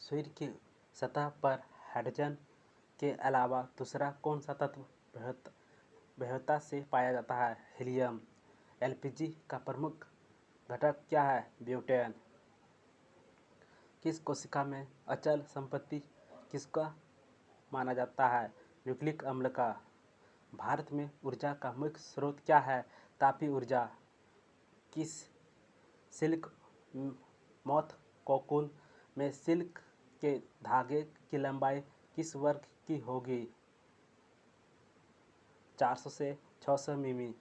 सूर्य की सतह पर हाइड्रोजन के अलावा दूसरा कौन सा तत्व वह्यता से पाया जाता है? हीलियम। एलपीजी का प्रमुख घटक क्या है? ब्यूटेन। किस कोशिका में अचल संपत्ति किसका माना जाता है? न्यूक्लिक अम्ल का। भारत में ऊर्जा का मुख्य स्रोत क्या है? तापीय ऊर्जा। किस सिल्क मौथ कोकून में सिल्क के धागे की लंबाई किस वर्ग की होगी? 400 से 600 मिमी।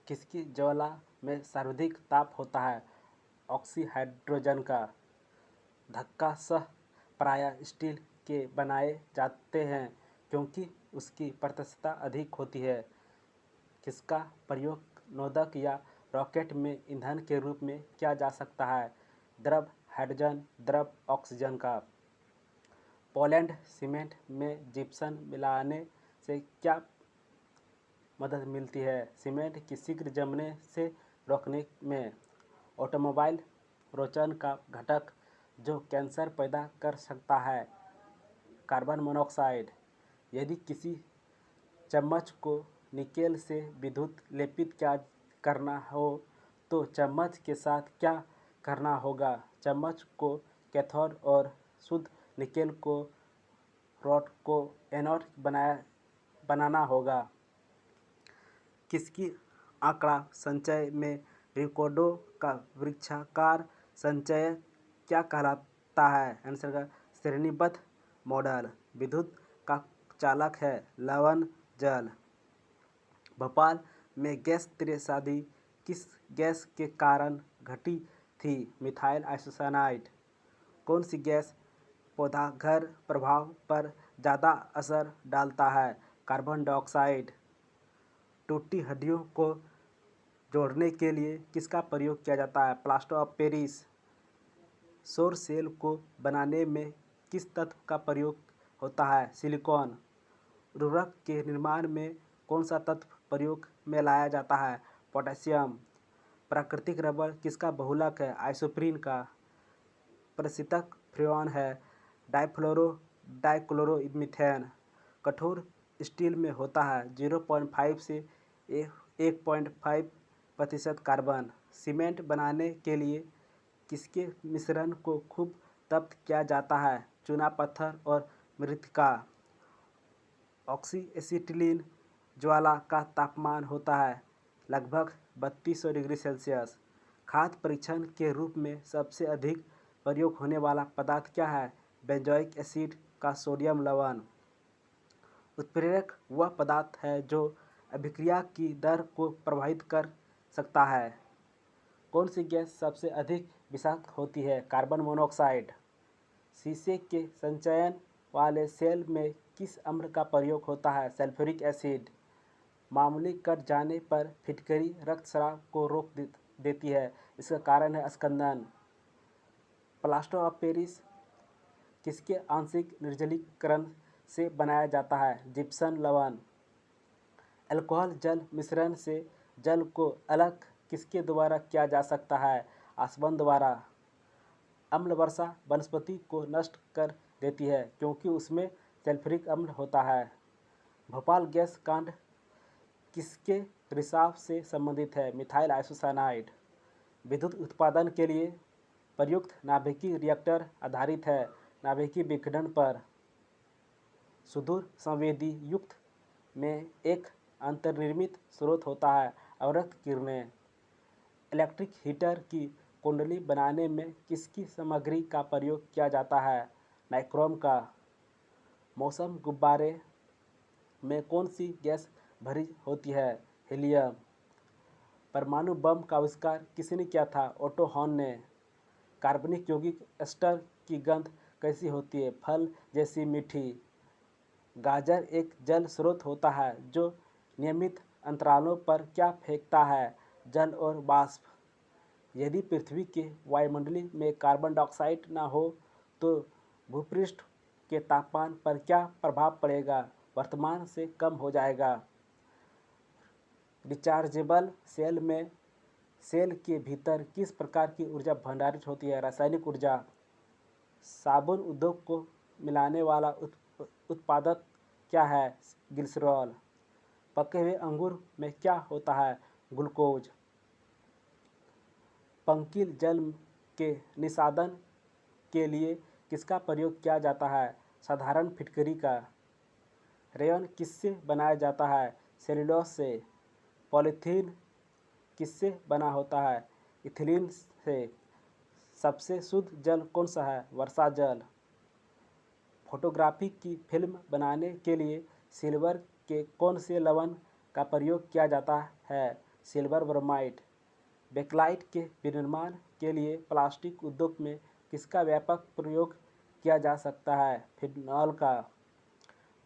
किसकी ज्वाला में सर्वाधिक ताप होता है? ऑक्सीहाइड्रोजन का। धक्का सह प्रायः स्टील के बनाए जाते हैं क्योंकि उसकी पारदर्शिता अधिक होती है। किसका प्रयोग नोदक या रॉकेट में ईंधन के रूप में किया जा सकता है? द्रव हाइड्रोजन, द्रव ऑक्सीजन का। पोलैंड सीमेंट में जिप्सम मिलाने से क्या मदद मिलती है? सीमेंट की शीघ्र जमने से रोकने में। ऑटोमोबाइल रोचन का घटक जो कैंसर पैदा कर सकता है? Carbon monoxide. यदि किसी चम्मच को निकेल से विद्युत लेपित करना हो तो चम्मच के साथ क्या करना होगा? चम्मच को कैथोड और शुद्ध निकेल को रॉड को एनोड बनाना होगा। किसकी आंकड़ा संचय में रिकॉर्डों का वृक्षाकार संचय क्या कहलाता है? आंसर का श्रेणीबद्ध मॉडल। विद्युत का चालक है लवण जल। भोपाल में गैस त्रैसादी किस गैस के कारण घटी थी? Methyl isocyanide. कौन सी गैस पौधाघर प्रभाव पर ज़्यादा असर डालता है? Carbon dioxide. टूटी हड्डियों को जोड़ने के लिए किसका प्रयोग किया जाता है? Plaster of Paris. सौर सेल को बनाने में किस तत्व का प्रयोग होता है? सिलिकॉन। उर्वरक के निर्माण में कौन सा तत्व प्रयोग में लाया जाता है? पोटेशियम। प्राकृतिक रबड़ किसका बहुलक है? आइसोप्रीन का। प्रशीतक फ्रेऑन है डाइफ्लोरो डाइक्लोरोमीथेन। कठोर स्टील में होता है 0.5 से 1.5% कार्बन। सीमेंट बनाने के लिए किसके मिश्रण को खूब तप्त किया जाता है? चूना पत्थर और मृत्तिका। ऑक्सीएसिटिलीन ज्वाला का तापमान होता है लगभग 3200 डिग्री सेल्सियस। खाद्य परीक्षण के रूप में सबसे अधिक प्रयोग होने वाला पदार्थ क्या है? बेंजोइक एसिड का सोडियम लवण। उत्प्रेरक वह पदार्थ है जो अभिक्रिया की दर को प्रभावित कर सकता है। कौन सी गैस सबसे अधिक विषाक्त होती है? Carbon monoxide. शीशे के संचयन वाले सेल में किस अम्ल का प्रयोग होता है? Sulphuric acid. मामूली कट जाने पर फिटकरी रक्तस्राव को रोक देती है, इसका कारण है स्कंदन। प्लास्टर ऑफ पेरिस किसके आंशिक निर्जलीकरण से बनाया जाता है? जिप्सम लवण। अल्कोहल जल मिश्रण से जल को अलग किसके द्वारा किया जा सकता है? आसवन द्वारा। अम्ल वर्षा वनस्पति को नष्ट कर देती है क्योंकि उसमें सल्फ्यूरिक अम्ल होता है। भोपाल गैस कांड किसके रिसाव से संबंधित है? Methyl isocyanide. विद्युत उत्पादन के लिए प्रयुक्त नाभिकीय रिएक्टर आधारित है नाभिकीय विकिरण पर। सुदूर संवेदी युक्त में एक अंतर्निर्मित स्रोत होता है अवरक्त किरणें। इलेक्ट्रिक हीटर की कुंडली बनाने में किसकी सामग्री का प्रयोग किया जाता है? नाइक्रोम का। मौसम गुब्बारे में कौन सी गैस भरी होती है? हीलियम। परमाणु बम का आविष्कार किसने किया था? ओटो हॉन ने। कार्बनिक यौगिक एस्टर की गंध कैसी होती है? फल जैसी मीठी। गाजर एक जल स्रोत होता है जो नियमित अंतरालों पर क्या फेंकता है? जल और वाष्प। यदि पृथ्वी के वायुमंडल में कार्बन डाइऑक्साइड न हो तो भूपृष्ठ के तापमान पर क्या प्रभाव पड़ेगा? वर्तमान से कम हो जाएगा। रिचार्जेबल सेल में सेल के भीतर किस प्रकार की ऊर्जा भंडारित होती है? रासायनिक ऊर्जा। साबुन उद्योग को मिलाने वाला उत्पादक क्या है? ग्लिसरॉल। पके हुए अंगूर में क्या होता है? ग्लूकोज। पंकिल जल के निषादन के लिए किसका प्रयोग किया जाता है? साधारण फिटकरी का। रेयन किससे बनाया जाता है? सेल्यूलोज से। पॉलीथीन किससे बना होता है? इथिलीन से। सबसे शुद्ध जल कौन सा है? वर्षा जल। फोटोग्राफी की फिल्म बनाने के लिए सिल्वर के कौन से लवण का प्रयोग किया जाता है? Silver bromide. बेकलाइट के विनिर्माण के लिए प्लास्टिक उद्योग में किसका व्यापक प्रयोग किया जा सकता है? फिनॉल का।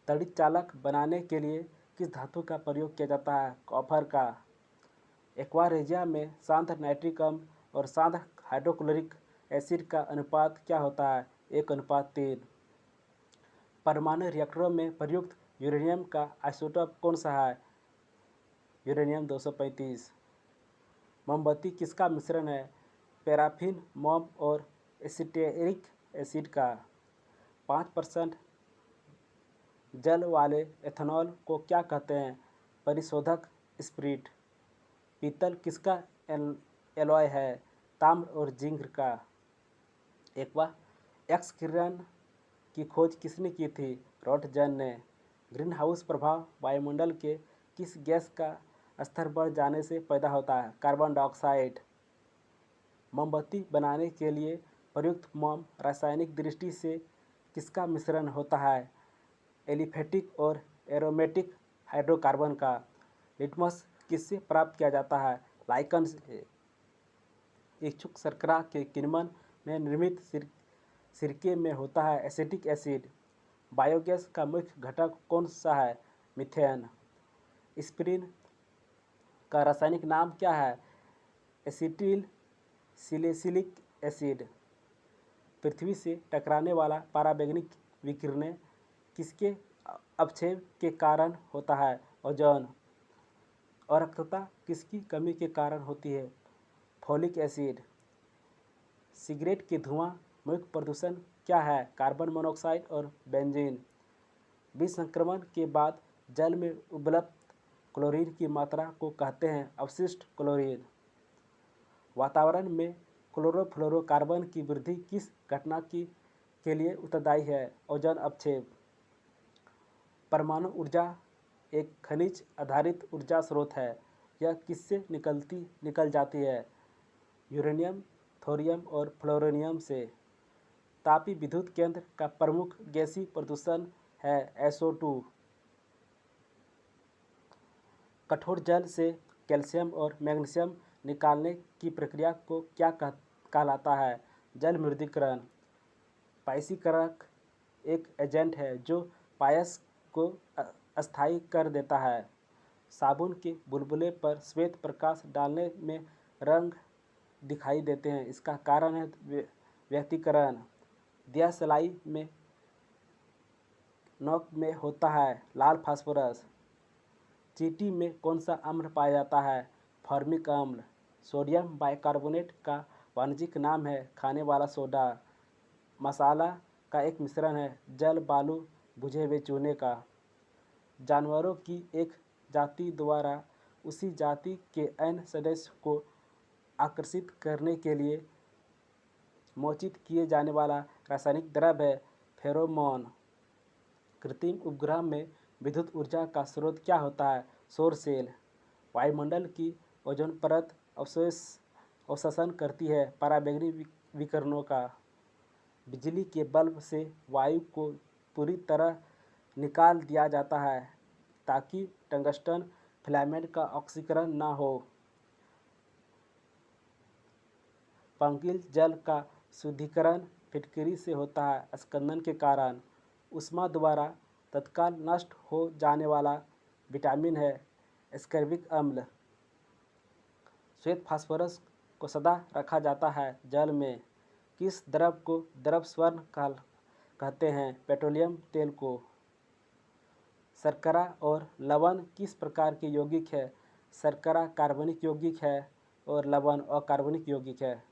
तड़ित चालक बनाने के लिए किस धातु का प्रयोग किया जाता है? कॉपर का। एक्वारेजिया में शांत नाइट्रिक अम्ल और शांत हाइड्रोक्लोरिक एसिड का अनुपात क्या होता है? 1:3। परमाणु रिएक्टरों में प्रयुक्त यूरेनियम का आइसोटोप कौन सा है? यूरेनियम 235। मोमबत्ती किसका मिश्रण है? पैराफिन, मोम और एसिटेरिक एसिड का। 5% जल वाले एथेनॉल को क्या कहते हैं? परिशोधक स्पिरिट। पीतल किसका एलॉय है? ताम्र और जिंक का। एक्स किरण की खोज किसने की थी? रॉटजन ने। ग्रीन हाउस प्रभाव वायुमंडल के किस गैस का स्तर बढ़ जाने से पैदा होता है? Carbon dioxide. मोमबत्ती बनाने के लिए प्रयुक्त मोम रासायनिक दृष्टि से किसका मिश्रण होता है? एलिफेटिक और एरोमेटिक हाइड्रोकार्बन का। लिटमस किससे प्राप्त किया जाता है? लाइकन से। इच्छुक शर्करा के किण्वन में निर्मित सिरके में होता है एसिटिक एसिड। बायोगैस का मुख्य घटक कौन सा है? मीथेन। एस्पिरिन का रासायनिक नाम क्या है? Acetyl salicylic acid. पृथ्वी से टकराने वाला पराबैंगनी विकिरण किसके अपक्षेप के कारण होता है? ओजोन। और रक्तता किसकी कमी के कारण होती है? Folic acid. सिगरेट के धुआं मुख्य प्रदूषण क्या है? कार्बन मोनोऑक्साइड और बेंजीन। विष संक्रमण के बाद जल में उपलब्ध क्लोरीन की मात्रा को कहते हैं अवशिष्ट क्लोरीन। वातावरण में क्लोरोफ्लोरोकार्बन की वृद्धि किस घटना के लिए उत्तरदायी है? ओजोन अपक्षेप। परमाणु ऊर्जा एक खनिज आधारित ऊर्जा स्रोत है। यह किससे निकल जाती है? यूरेनियम, थोरियम और फ्लोरोनियम से। तापीय विद्युत केंद्र का प्रमुख गैसीय प्रदूषण है SO2। कठोर जल से कैल्शियम और मैग्नीशियम निकालने की प्रक्रिया को क्या कहलाता है? जल मृदुकरण। पाइसीकरक एक एजेंट है जो पायस को अस्थायी कर देता है। साबुन के बुलबुले पर श्वेत प्रकाश डालने में रंग दिखाई देते हैं, इसका कारण है व्यतिकरण। दियासलाई में नोक में होता है लाल फास्फोरस। चींटी में कौन सा अम्ल पाया जाता है? फॉर्मिक अम्ल। सोडियम बाइकार्बोनेट का वाणिज्यिक नाम है खाने वाला सोडा। मसाला का एक मिश्रण है जल, बालू, बुझे हुए चूने का। जानवरों की एक जाति द्वारा उसी जाति के अन्य सदस्य को आकर्षित करने के लिए मोचित किए जाने वाला रासायनिक द्रव्य है फेरोमोन। कृत्रिम उपग्रह में विद्युत ऊर्जा का स्रोत क्या होता है? सौर सेल। वायुमंडल की ओजोन परत अवशोषण करती है पराबैंगनी विकिरणों का। बिजली के बल्ब से वायु को पूरी तरह निकाल दिया जाता है ताकि टंगस्टन फिलामेंट का ऑक्सीकरण न हो। पंकिल जल का शुद्धिकरण फिटकरी से होता है स्कंदन के कारण। ऊष्मा द्वारा तत्काल नष्ट हो जाने वाला विटामिन है एस्कर्बिक अम्ल। श्वेत फास्फोरस को सदा रखा जाता है जल में। किस द्रव को द्रव स्वर्ण कहते हैं? पेट्रोलियम तेल को। शर्करा और लवण किस प्रकार के यौगिक है? शर्करा कार्बनिक यौगिक है और लवण अकार्बनिक यौगिक है।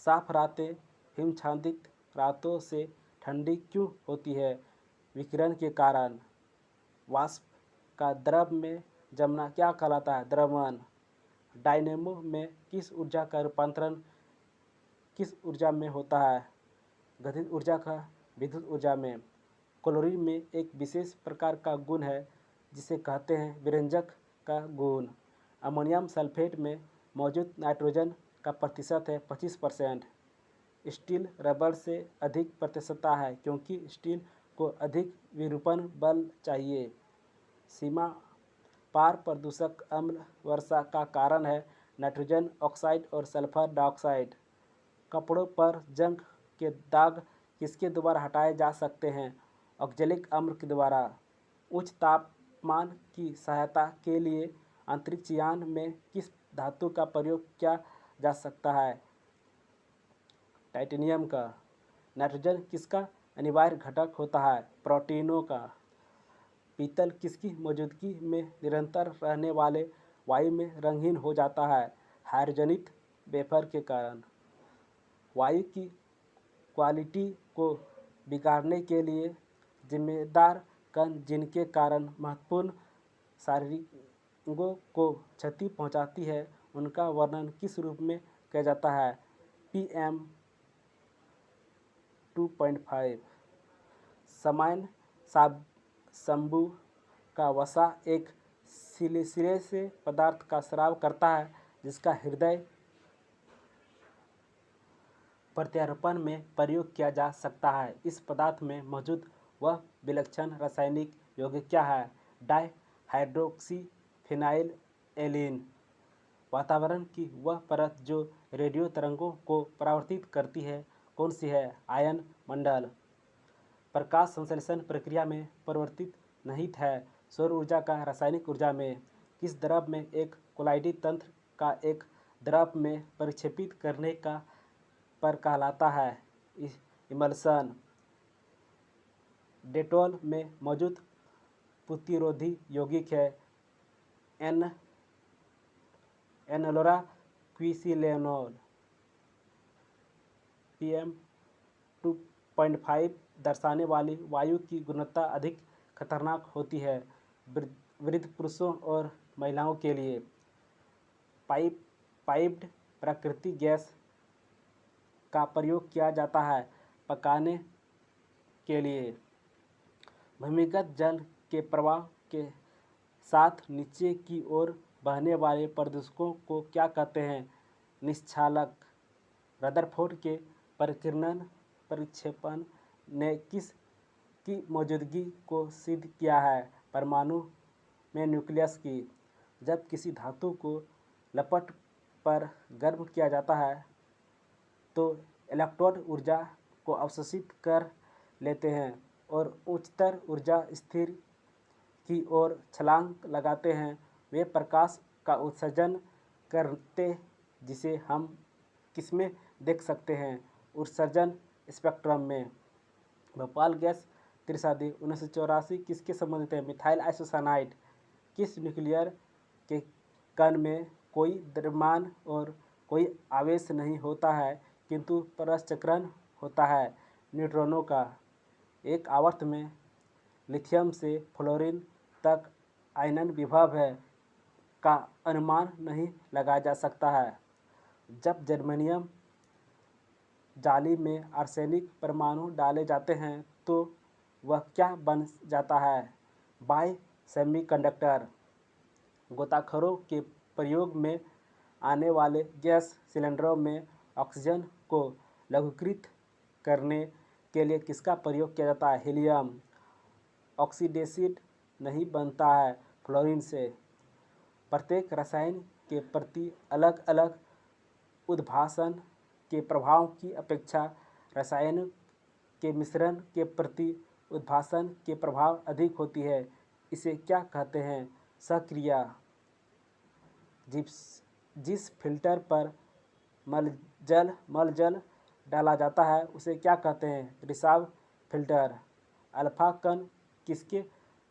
साफ रातें हिमछादित रातों से ठंडी क्यों होती है? विकिरण के कारण। वाष्प का द्रव में जमना क्या कहलाता है? द्रवण। डायनेमो में किस ऊर्जा का रूपांतरण किस ऊर्जा में होता है? गतिज ऊर्जा का विद्युत ऊर्जा में। क्लोरीन में एक विशेष प्रकार का गुण है जिसे कहते हैं विरंजक का गुण। अमोनियम सल्फेट में मौजूद नाइट्रोजन का प्रतिशत है 25%। स्टील रबर से अधिक प्रतिशतता है क्योंकि स्टील को अधिक विरूपण बल चाहिए। सीमा पार प्रदूषक अम्ल वर्षा का कारण है नाइट्रोजन ऑक्साइड और सल्फर डाइऑक्साइड। कपड़ों पर जंग के दाग किसके द्वारा हटाए जा सकते हैं? ऑक्जेलिक अम्ल के द्वारा। उच्च तापमान की सहायता के लिए अंतरिक्ष यान में किस धातु का प्रयोग किया जा सकता है? टाइटेनियम का। नाइट्रोजन किसका अनिवार्य घटक होता है? प्रोटीनों का। पीतल किसकी मौजूदगी में निरंतर रहने वाले वायु में रंगीन हो जाता है? हाइड्रोजनित वेपर के कारण। वायु की क्वालिटी को बिगाड़ने के लिए जिम्मेदार कण जिनके कारण महत्वपूर्ण शारीरिकों को क्षति पहुंचाती है उनका वर्णन किस रूप में किया जाता है? PM 2.5। सामान्य शंभु का वसा एक सिरे से पदार्थ का स्राव करता है जिसका हृदय प्रत्यारोपण में प्रयोग किया जा सकता है। इस पदार्थ में मौजूद वह विलक्षण रासायनिक यौगिक क्या है? डाइहाइड्रोक्सी फिनाइल एलीन। वातावरण की वह परत जो रेडियो तरंगों को परावर्तित करती है कौन सी है? आयन मंडल। प्रकाश संश्लेषण प्रक्रिया में परिवर्तित निहित है सौर ऊर्जा का रासायनिक ऊर्जा में। किस द्रव में एक कोलाइडी तंत्र का एक द्रव में परिक्षेपित करने का पर कहलाता है? इमल्सन। डेटॉल में मौजूद प्रतिरोधी यौगिक है एनलोरा क्विसिलेनोल। PM 2.5 दर्शाने वाली वायु की गुणवत्ता अधिक खतरनाक होती है वृद्ध पुरुषों और महिलाओं के लिए। पाइप्ड प्राकृतिक गैस का प्रयोग किया जाता है पकाने के लिए। भूमिगत जल के प्रवाह के साथ नीचे की ओर बहने वाले प्रदूषकों को क्या कहते हैं? निश्चालक। रदरफोर्ड के परिकीर्णन प्रक्षेपण ने किस की मौजूदगी को सिद्ध किया है? परमाणु में न्यूक्लियस की। जब किसी धातु को लपट पर गर्म किया जाता है तो इलेक्ट्रोड ऊर्जा को अवशोषित कर लेते हैं और उच्चतर ऊर्जा स्थिर की ओर छलांग लगाते हैं। वे प्रकाश का उत्सर्जन करते जिसे हम किसमें देख सकते हैं? उत्सर्जन स्पेक्ट्रम में। भोपाल गैस त्रासदी 1984 किसके संबंधित है? Methyl isocyanide. किस न्यूक्लियर के कण में कोई द्रव्यमान और कोई आवेश नहीं होता है किंतु परस्चक्रण होता है? न्यूट्रॉनों का। एक आवर्त में लिथियम से फ्लोरीन तक आयनन विभव है का अनुमान नहीं लगाया जा सकता है। जब जर्मेनियम जाली में आर्सेनिक परमाणु डाले जाते हैं तो वह क्या बन जाता है? बाह्य सेमीकंडक्टर। गोताखोरों के प्रयोग में आने वाले गैस सिलेंडरों में ऑक्सीजन को लघुकृत करने के लिए किसका प्रयोग किया जाता है? हीलियम। ऑक्सीडेसिड नहीं बनता है फ्लोरीन से। प्रत्येक रसायन के प्रति अलग अलग उद्भासन के प्रभाव की अपेक्षा रसायनों के मिश्रण के प्रति उद्भासन के प्रभाव अधिक होती है। इसे क्या कहते हैं? सक्रिया। जिस फिल्टर पर मलजल डाला जाता है उसे क्या कहते हैं? रिसाव फिल्टर। अल्फा कण किसके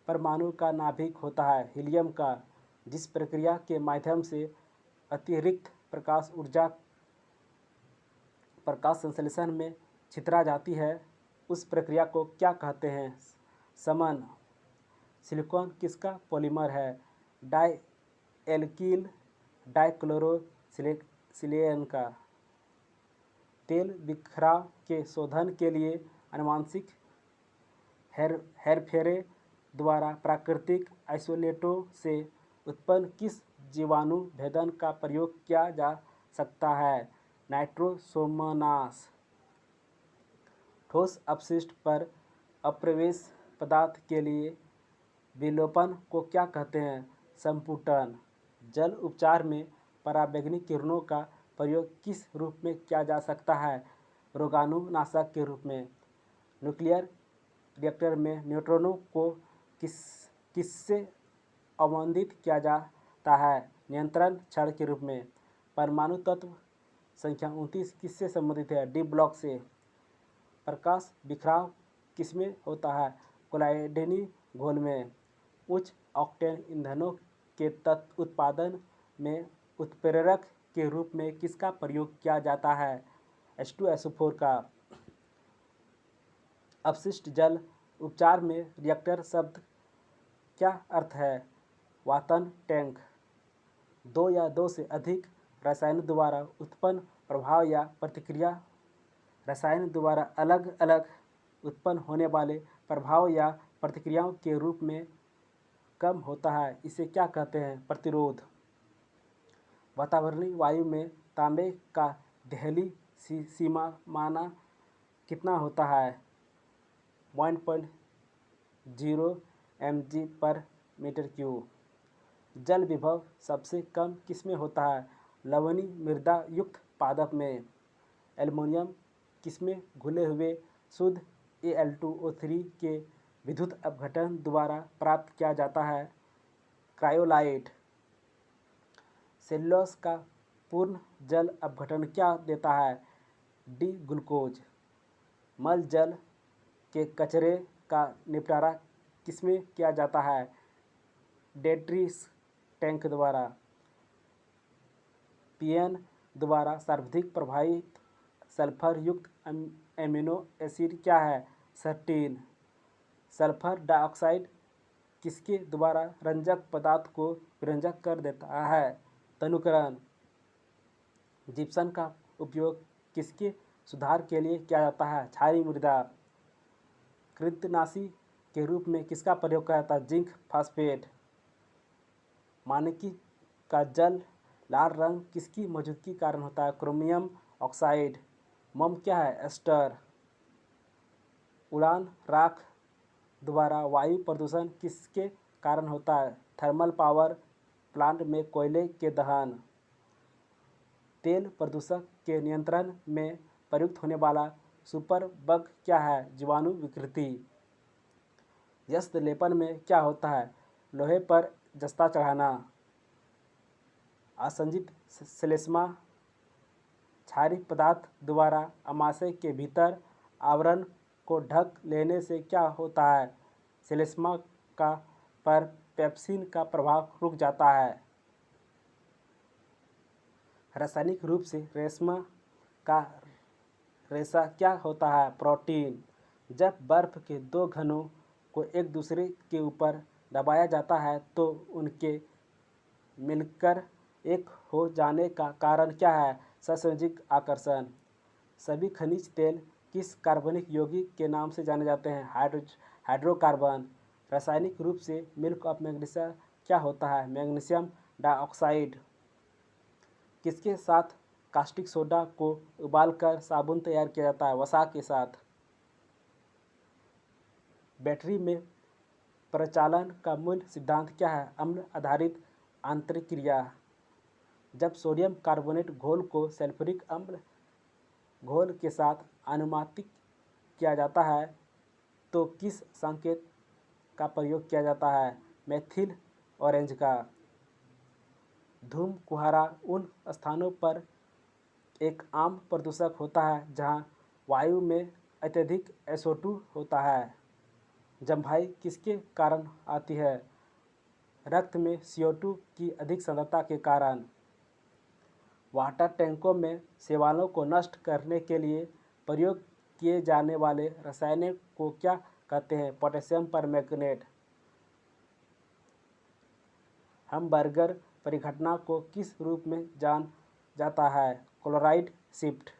परमाणु का नाभिक होता है? हीलियम का। जिस प्रक्रिया के माध्यम से अतिरिक्त प्रकाश ऊर्जा प्रकाश संश्लेषण में छितरा जाती है उस प्रक्रिया को क्या कहते हैं? समन। सिलिकॉन किसका पॉलीमर है? डाई एल्किल डाइक्लोरोसिलेन का। तेल बिखराव के शोधन के लिए आनुवंशिक हेरफेरे द्वारा प्राकृतिक आइसोलेटों से उत्पन्न किस जीवाणु भेदन का प्रयोग किया जा सकता है? नाइट्रोसोमनास। ठोस अपशिष्ट पर अप्रवेश पदार्थ के लिए विलोपन को क्या कहते हैं? संपुटन। जल उपचार में पराबैंगनी किरणों का प्रयोग किस रूप में किया जा सकता है? रोगाणुनाशक के रूप में। न्यूक्लियर रिएक्टर में न्यूट्रॉनों को किससे अवमंदित किया जाता है? नियंत्रण छड़ के रूप में। परमाणु तत्व संख्या 29 किससे संबंधित है? डी ब्लॉक से। प्रकाश बिखराव किसमें होता है? कोलाइडेनी घोल में। उच्च ऑक्टेन ईंधनों के उत्पादन में उत्प्रेरक के रूप में किसका प्रयोग किया जाता है? H2SO4 का। अपशिष्ट जल उपचार में रिएक्टर शब्द क्या अर्थ है? वातन टैंक। दो या दो से अधिक रसायनों द्वारा उत्पन्न प्रभाव या प्रतिक्रिया रसायन द्वारा अलग अलग उत्पन्न होने वाले प्रभाव या प्रतिक्रियाओं के रूप में कम होता है, इसे क्या कहते हैं? प्रतिरोध। वातावरणीय वायु में तांबे का दहली सीमा माना कितना होता है? 1.0 mg/m³। जल विभव सबसे कम किसमें होता है? लवणीय मृदा युक्त पादप में। एल्युमिनियम किसमें घुले हुए शुद्ध Al2O3 के विद्युत अपघटन द्वारा प्राप्त किया जाता है? क्रायोलाइट। सेल्यूलोज का पूर्ण जल अपघटन क्या देता है? D glucose. मल जल के कचरे का निपटारा किसमें किया जाता है? डेट्रिस टैंक द्वारा। पीएन द्वारा सर्वाधिक प्रभावित सल्फर युक्त एमिनो एसिड क्या है? सर्टीन। सल्फर डाइऑक्साइड किसके द्वारा रंजक पदार्थ को विरंजक कर देता है? तनुकरण। जिप्सम का उपयोग किसके सुधार के लिए किया जाता है? क्षारीय मृदा। कृंतकनाशी के रूप में किसका प्रयोग किया जाता है? Zinc phosphate. मानकी का जल लाल रंग किसकी मौजूदगी के कारण होता है? Chromium oxide. मोम क्या है? एस्टर। उड़ान राख द्वारा वायु प्रदूषण किसके कारण होता है? थर्मल पावर प्लांट में कोयले के दहन। तेल प्रदूषक के नियंत्रण में प्रयुक्त होने वाला सुपर बग क्या है? जीवाणु विकृति। यस्त्र लेपन में क्या होता है? लोहे पर जस्ता चढ़ाना। आसंजित श्लेष्मा क्षारीय पदार्थ द्वारा आमाशय के भीतर आवरण को ढक लेने से क्या होता है? श्लेष्मा का पर पेप्सिन का प्रभाव रुक जाता है। रासायनिक रूप से रेशम का रेशा क्या होता है? प्रोटीन। जब बर्फ के दो घनों को एक दूसरे के ऊपर दबाया जाता है तो उनके मिलकर एक हो जाने का कारण क्या है? सहसंयोजक आकर्षण। सभी खनिज तेल किस कार्बनिक यौगिक के नाम से जाने जाते हैं? हाइड्रोकार्बन। रासायनिक रूप से मिल्क ऑफ मैग्नीशिया क्या होता है? Magnesium dioxide. किसके साथ कास्टिक सोडा को उबालकर साबुन तैयार किया जाता है? वसा के साथ। बैटरी में प्रचालन का मूल सिद्धांत क्या है? अम्ल आधारित आंतरिक क्रिया। जब सोडियम कार्बोनेट घोल को सल्फ्यूरिक अम्ल घोल के साथ अनुमातिक किया जाता है तो किस संकेत का प्रयोग किया जाता है? मेथिल ऑरेंज का। धूम कुहारा उन स्थानों पर एक आम प्रदूषक होता है जहां वायु में अत्यधिक SO2 होता है। जम्भाई किसके कारण आती है? रक्त में CO2 की अधिक सांद्रता के कारण। वाटर टैंकों में शैवालों को नष्ट करने के लिए प्रयोग किए जाने वाले रसायन को क्या कहते हैं? Potassium permanganate. हमबर्गर परिघटना को किस रूप में जाना जाता है? Chloride shift.